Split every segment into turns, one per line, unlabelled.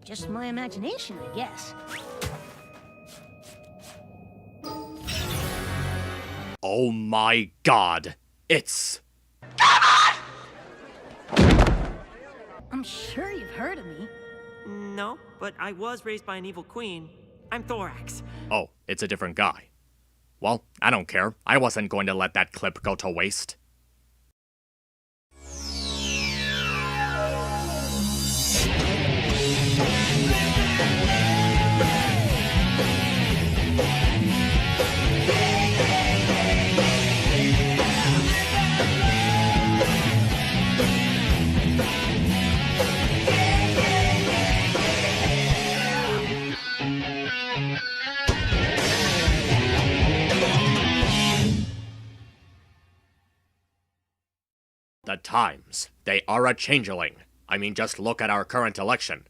Just my imagination, I guess.
Oh my god. It's...
I'm sure you've heard of me.
No, but I was raised by an evil queen. I'm Thorax.
Oh, it's a different guy. Well, I don't care. I wasn't going to let that clip go to waste. The Times. They are a changeling. I mean, just look at our current election.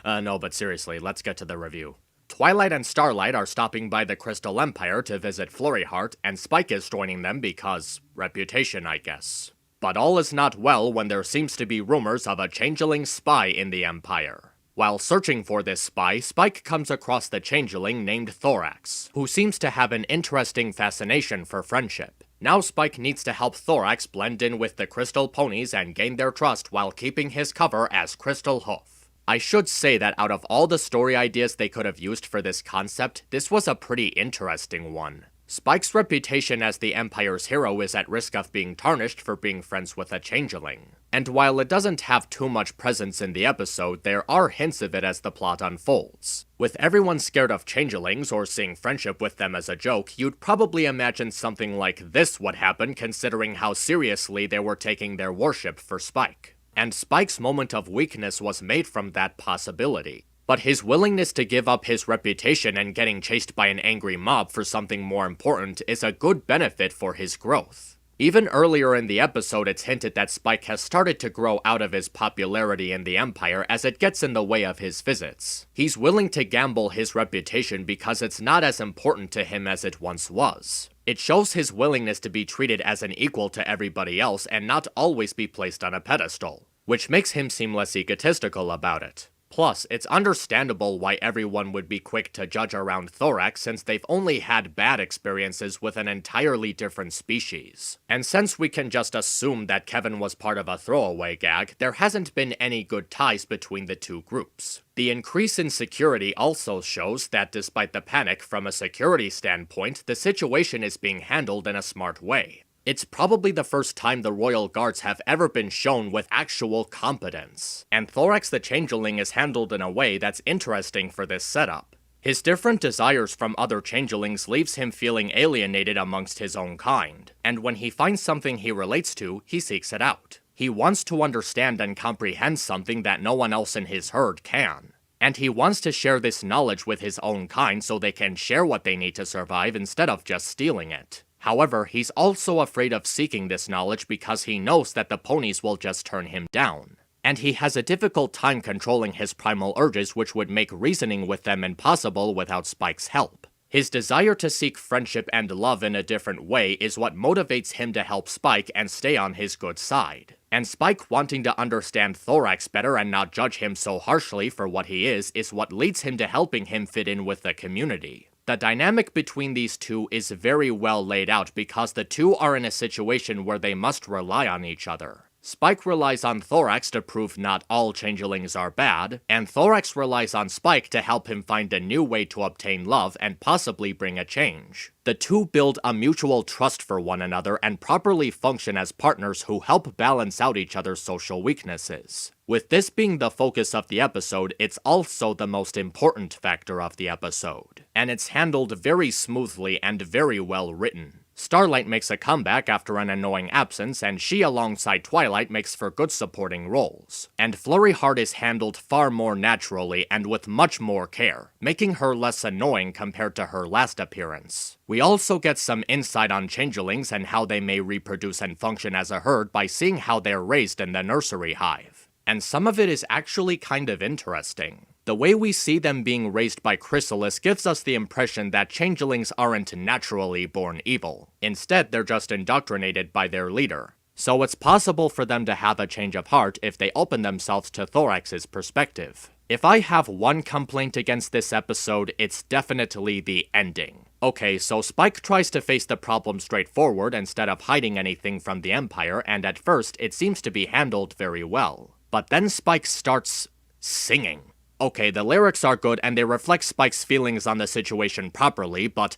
No, but seriously, let's get to the review. Twilight and Starlight are stopping by the Crystal Empire to visit Flurryheart, and Spike is joining them because... reputation, I guess. But all is not well when there seems to be rumors of a changeling spy in the Empire. While searching for this spy, Spike comes across the changeling named Thorax, who seems to have an interesting fascination for friendship. Now Spike needs to help Thorax blend in with the Crystal Ponies and gain their trust while keeping his cover as Crystal Hoof. I should say that out of all the story ideas they could have used for this concept, this was a pretty interesting one. Spike's reputation as the Empire's hero is at risk of being tarnished for being friends with a changeling. And while it doesn't have too much presence in the episode, there are hints of it as the plot unfolds. With everyone scared of changelings or seeing friendship with them as a joke, you'd probably imagine something like this would happen considering how seriously they were taking their worship for Spike. And Spike's moment of weakness was made from that possibility. But his willingness to give up his reputation and getting chased by an angry mob for something more important is a good benefit for his growth. Even earlier in the episode, it's hinted that Spike has started to grow out of his popularity in the Empire as it gets in the way of his visits. He's willing to gamble his reputation because it's not as important to him as it once was. It shows his willingness to be treated as an equal to everybody else and not always be placed on a pedestal, which makes him seem less egotistical about it. Plus, it's understandable why everyone would be quick to judge around Thorax since they've only had bad experiences with an entirely different species. And since we can just assume that Kevin was part of a throwaway gag, there hasn't been any good ties between the two groups. The increase in security also shows that despite the panic from a security standpoint, the situation is being handled in a smart way. It's probably the first time the Royal Guards have ever been shown with actual competence, and Thorax the Changeling is handled in a way that's interesting for this setup. His different desires from other changelings leaves him feeling alienated amongst his own kind, and when he finds something he relates to, he seeks it out. He wants to understand and comprehend something that no one else in his herd can. And he wants to share this knowledge with his own kind so they can share what they need to survive instead of just stealing it. However, he's also afraid of seeking this knowledge because he knows that the ponies will just turn him down. And he has a difficult time controlling his primal urges, which would make reasoning with them impossible without Spike's help. His desire to seek friendship and love in a different way is what motivates him to help Spike and stay on his good side. And Spike wanting to understand Thorax better and not judge him so harshly for what he is what leads him to helping him fit in with the community. The dynamic between these two is very well laid out because the two are in a situation where they must rely on each other. Spike relies on Thorax to prove not all changelings are bad, and Thorax relies on Spike to help him find a new way to obtain love and possibly bring a change. The two build a mutual trust for one another and properly function as partners who help balance out each other's social weaknesses. With this being the focus of the episode, it's also the most important factor of the episode, and it's handled very smoothly and very well written. Starlight makes a comeback after an annoying absence, and she alongside Twilight makes for good supporting roles. And Flurryheart is handled far more naturally and with much more care, making her less annoying compared to her last appearance. We also get some insight on changelings and how they may reproduce and function as a herd by seeing how they're raised in the nursery hive. And some of it is actually kind of interesting. The way we see them being raised by Chrysalis gives us the impression that changelings aren't naturally born evil. Instead, they're just indoctrinated by their leader. So it's possible for them to have a change of heart if they open themselves to Thorax's perspective. If I have one complaint against this episode, it's definitely the ending. Okay, so Spike tries to face the problem straightforward instead of hiding anything from the Empire, and at first, it seems to be handled very well. But then Spike starts singing. Okay, the lyrics are good and they reflect Spike's feelings on the situation properly, but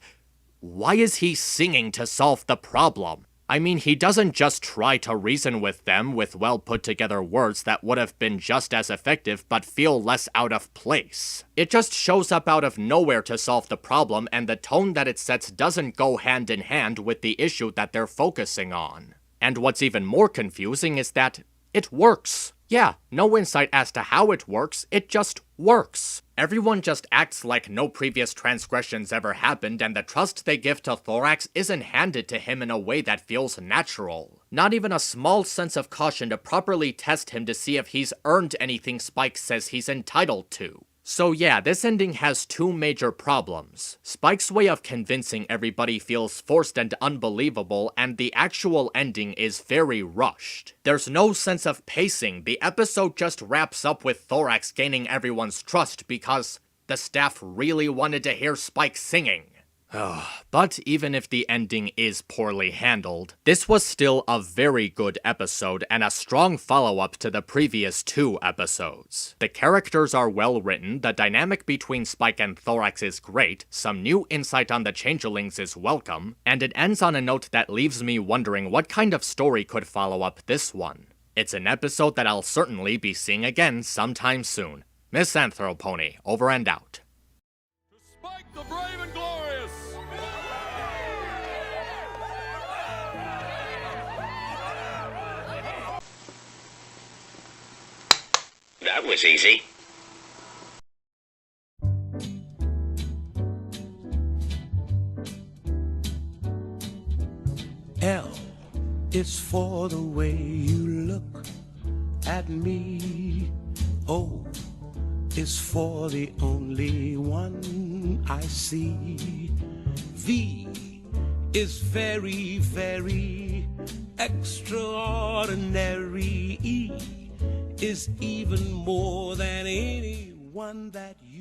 why is he singing to solve the problem? I mean, he doesn't just try to reason with them with well put together words that would have been just as effective but feel less out of place. It just shows up out of nowhere to solve the problem, and the tone that it sets doesn't go hand in hand with the issue that they're focusing on. And what's even more confusing is that it works. Yeah, no insight as to how it works, it just works. Everyone just acts like no previous transgressions ever happened, and the trust they give to Thorax isn't handed to him in a way that feels natural. Not even a small sense of caution to properly test him to see if he's earned anything Spike says he's entitled to. So yeah, this ending has two major problems. Spike's way of convincing everybody feels forced and unbelievable, and the actual ending is very rushed. There's no sense of pacing. The episode just wraps up with Thorax gaining everyone's trust because the staff really wanted to hear Spike singing. But even if the ending is poorly handled, this was still a very good episode and a strong follow-up to the previous two episodes. The characters are well written, the dynamic between Spike and Thorax is great, some new insight on the Changelings is welcome, and it ends on a note that leaves me wondering what kind of story could follow up this one. It's an episode that I'll certainly be seeing again sometime soon. MisAnthro Pony, over and out.
Spike the brave and glorious!
That was easy.
L is for the way you look at me. O is for the only one I see. V is very, very extraordinary. E is even more than anyone that you